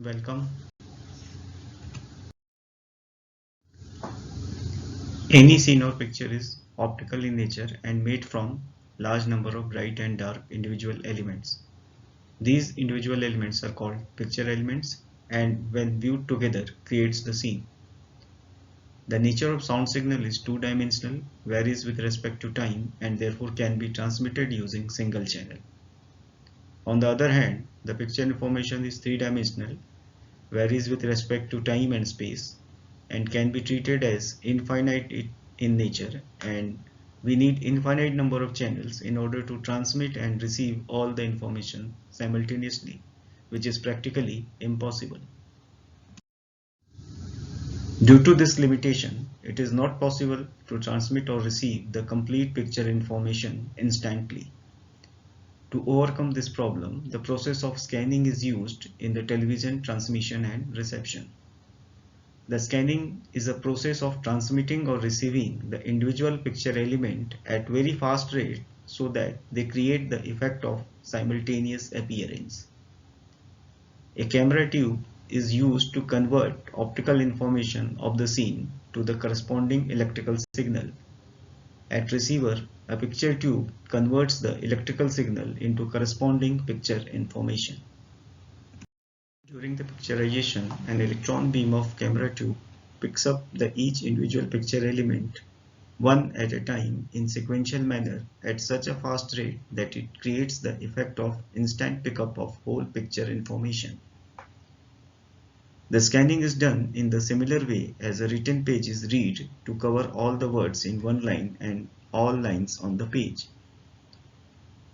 Welcome. Any scene or picture is optical in nature and made from large number of bright and dark individual elements. These individual elements are called picture elements and when viewed together creates the scene. The nature of sound signal is two-dimensional, varies with respect to time and therefore can be transmitted using single channel. On the other hand, the picture information is three-dimensional, varies with respect to time and space, and can be treated as infinite in nature, and we need infinite number of channels in order to transmit and receive all the information simultaneously, which is practically impossible. Due to this limitation, it is not possible to transmit or receive the complete picture information instantly. To overcome this problem, the process of scanning is used in the television transmission and reception. The scanning is a process of transmitting or receiving the individual picture element at very fast rate so that they create the effect of simultaneous appearance. A camera tube is used to convert optical information of the scene to the corresponding electrical signal. At receiver, a picture tube converts the electrical signal into corresponding picture information. During the picturization, an electron beam of camera tube picks up each individual picture element one at a time in sequential manner at such a fast rate that it creates the effect of instant pickup of whole picture information. The scanning is done in the similar way as a written page is read to cover all the words in one line and all lines on the page.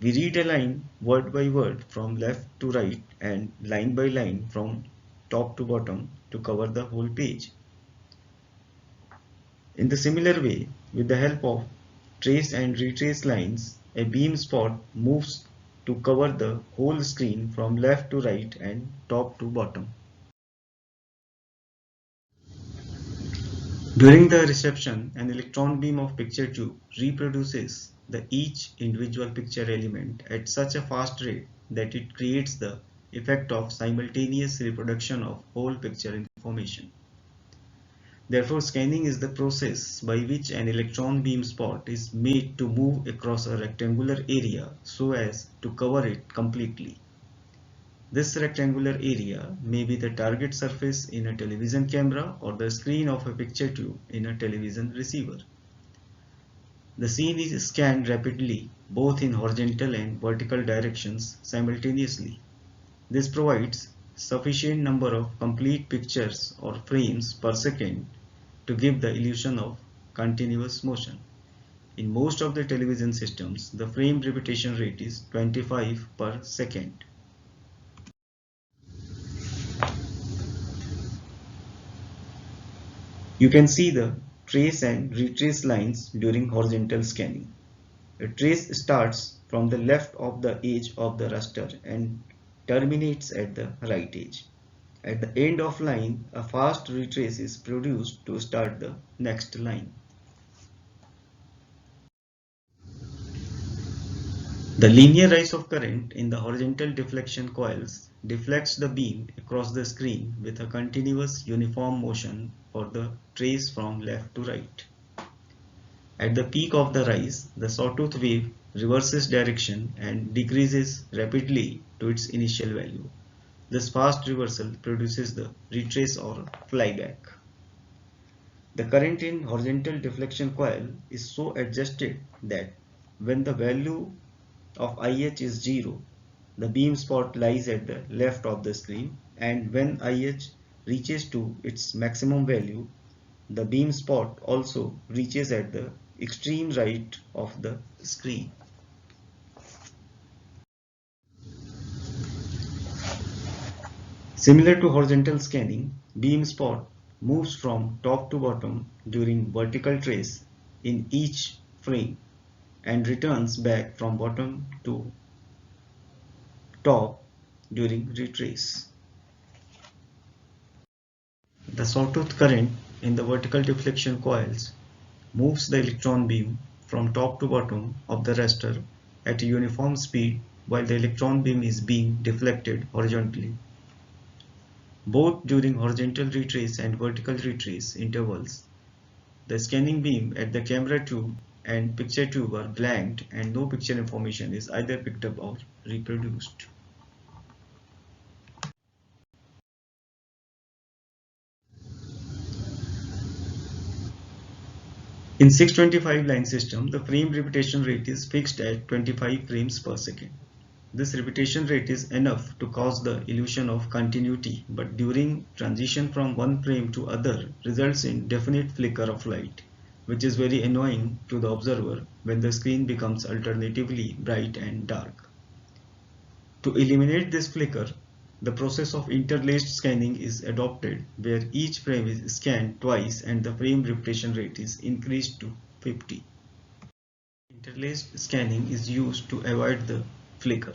We read a line word by word from left to right and line by line from top to bottom to cover the whole page. In the similar way, with the help of trace and retrace lines, a beam spot moves to cover the whole screen from left to right and top to bottom. During the reception, an electron beam of picture tube reproduces each individual picture element at such a fast rate that it creates the effect of simultaneous reproduction of whole picture information. Therefore, scanning is the process by which an electron beam spot is made to move across a rectangular area so as to cover it completely. This rectangular area may be the target surface in a television camera or the screen of a picture tube in a television receiver. The scene is scanned rapidly both in horizontal and vertical directions simultaneously. This provides sufficient number of complete pictures or frames per second to give the illusion of continuous motion. In most of the television systems, the frame repetition rate is 25 per second. You can see the trace and retrace lines during horizontal scanning. A trace starts from the left of the edge of the raster and terminates at the right edge. At the end of line, a fast retrace is produced to start the next line. The linear rise of current in the horizontal deflection coils deflects the beam across the screen with a continuous uniform motion for the trace from left to right. At the peak of the rise, the sawtooth wave reverses direction and decreases rapidly to its initial value. This fast reversal produces the retrace or flyback. The current in horizontal deflection coil is so adjusted that when the value of IH is 0, the beam spot lies at the left of the screen, and when IH reaches to its maximum value, the beam spot also reaches at the extreme right of the screen. Similar to horizontal scanning, beam spot moves from top to bottom during vertical trace in each frame and returns back from bottom to top during retrace. The sawtooth current in the vertical deflection coils moves the electron beam from top to bottom of the raster at a uniform speed while the electron beam is being deflected horizontally. Both during horizontal retrace and vertical retrace intervals, the scanning beam at the camera tube and picture tube are blanked and no picture information is either picked up or reproduced. In 625 line system, the frame repetition rate is fixed at 25 frames per second. This repetition rate is enough to cause the illusion of continuity, but during transition from one frame to other results in definite flicker of light, which is very annoying to the observer when the screen becomes alternatively bright and dark. To eliminate this flicker, the process of interlaced scanning is adopted, where each frame is scanned twice and the frame repetition rate is increased to 50. Interlaced scanning is used to avoid the flicker.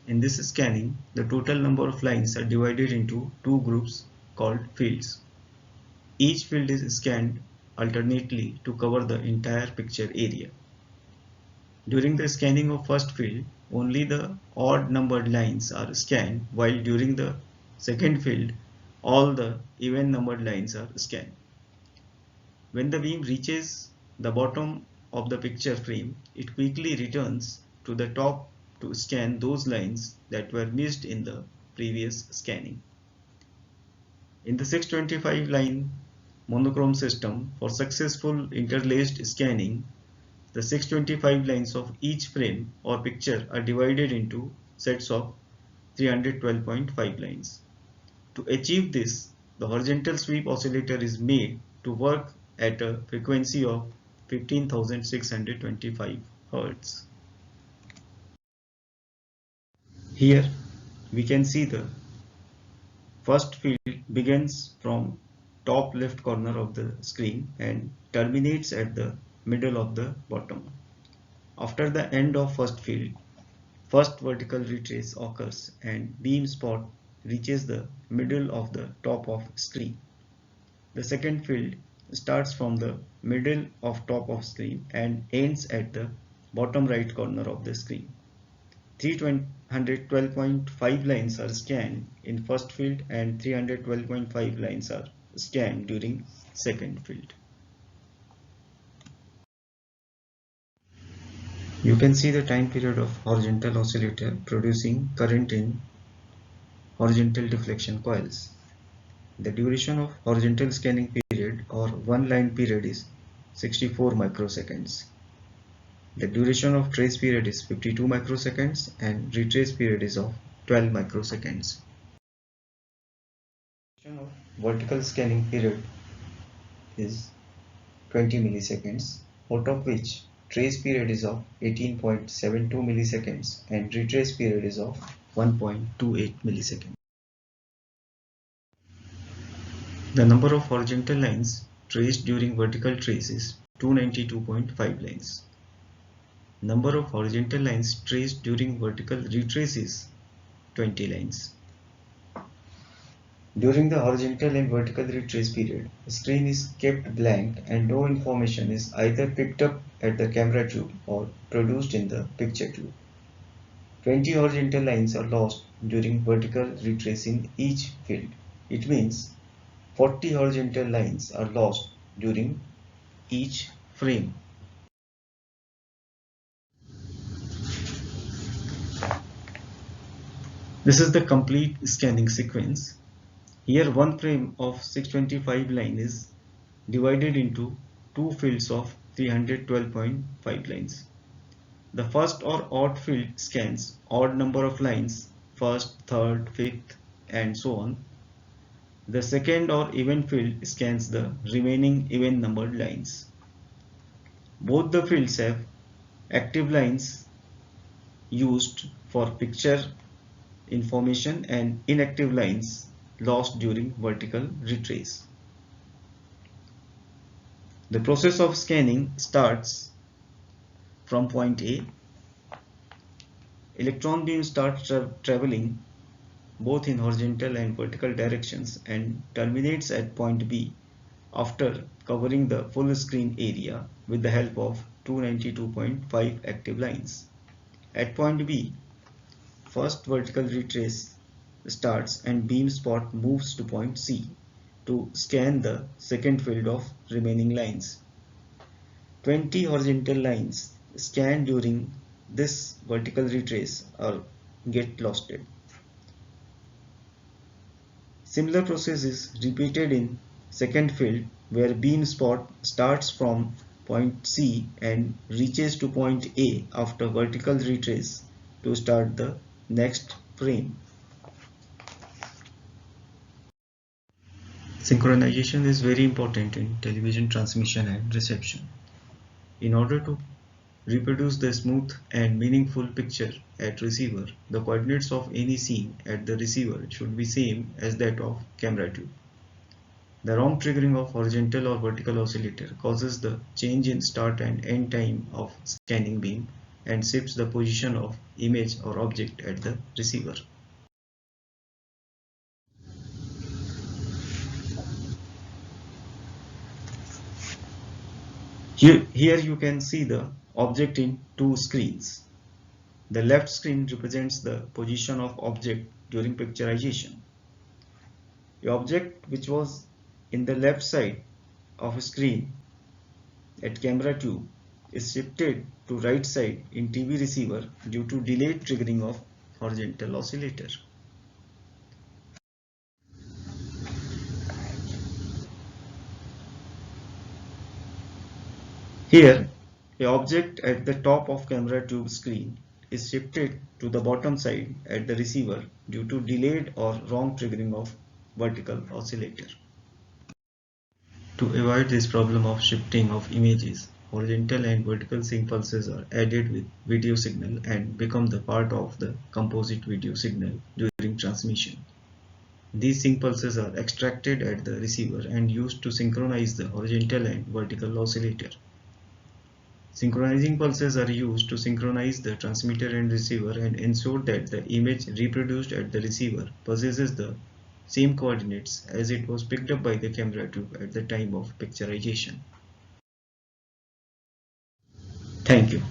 In this scanning, the total number of lines are divided into two groups called fields. Each field is scanned alternately to cover the entire picture area. During the scanning of first field, only the odd numbered lines are scanned, while during the second field, all the even numbered lines are scanned. When the beam reaches the bottom of the picture frame, it quickly returns to the top to scan those lines that were missed in the previous scanning. In the 625 line monochrome system, for successful interlaced scanning, the 625 lines of each frame or picture are divided into sets of 312.5 lines. To achieve this, the horizontal sweep oscillator is made to work at a frequency of 15,625 Hz. Here we can see the first field begins from top left corner of the screen and terminates at the middle of the bottom. After the end of first field, first vertical retrace occurs and beam spot reaches the middle of the top of screen. The second field starts from the middle of top of screen and ends at the bottom right corner of the screen. 312.5 lines are scanned in first field and 312.5 lines are scanned during second field. You can see the time period of horizontal oscillator producing current in horizontal deflection coils. The duration of horizontal scanning period or one line period is 64 microseconds. The duration of trace period is 52 microseconds and retrace period is of 12 microseconds. The duration of vertical scanning period is 20 milliseconds, out of which trace period is of 18.72 milliseconds and retrace period is of 1.28 milliseconds. The number of horizontal lines traced during vertical trace is 292.5 lines. Number of horizontal lines traced during vertical retrace is 20 lines. During the horizontal and vertical retrace period, the screen is kept blank and no information is either picked up at the camera tube or produced in the picture tube. 20 horizontal lines are lost during vertical retrace in each field. It means 40 horizontal lines are lost during each frame. This is the complete scanning sequence. Here one frame of 625 line is divided into two fields of 312.5 lines. The first or odd field scans odd number of lines, first, third, fifth, and so on. The second or even field scans the remaining even numbered lines. Both the fields have active lines used for picture information and inactive lines lost during vertical retrace. The process of scanning starts from point A. Electron beam starts traveling both in horizontal and vertical directions and terminates at point B after covering the full screen area with the help of 292.5 active lines. At point B, first vertical retrace starts and beam spot moves to point C to scan the second field of remaining lines. 20 horizontal lines scanned during this vertical retrace or get losted. Similar process is repeated in second field where beam spot starts from point C and reaches to point A after vertical retrace to start the next frame. Synchronization is very important in television transmission and reception. In order to reproduce the smooth and meaningful picture at receiver, the coordinates of any scene at the receiver should be same as that of camera tube. The wrong triggering of horizontal or vertical oscillator causes the change in start and end time of scanning beam and shifts the position of image or object at the receiver. Here you can see the object in two screens. The left screen represents the position of object during picturization. The object which was in the left side of a screen at camera tube is shifted to right side in TV receiver due to delayed triggering of horizontal oscillator. Here, a object at the top of camera tube screen is shifted to the bottom side at the receiver due to delayed or wrong triggering of vertical oscillator. To avoid this problem of shifting of images, horizontal and vertical sync pulses are added with video signal and become the part of the composite video signal during transmission. These sync pulses are extracted at the receiver and used to synchronize the horizontal and vertical oscillator. Synchronizing pulses are used to synchronize the transmitter and receiver and ensure that the image reproduced at the receiver possesses the same coordinates as it was picked up by the camera tube at the time of picturization. Thank you.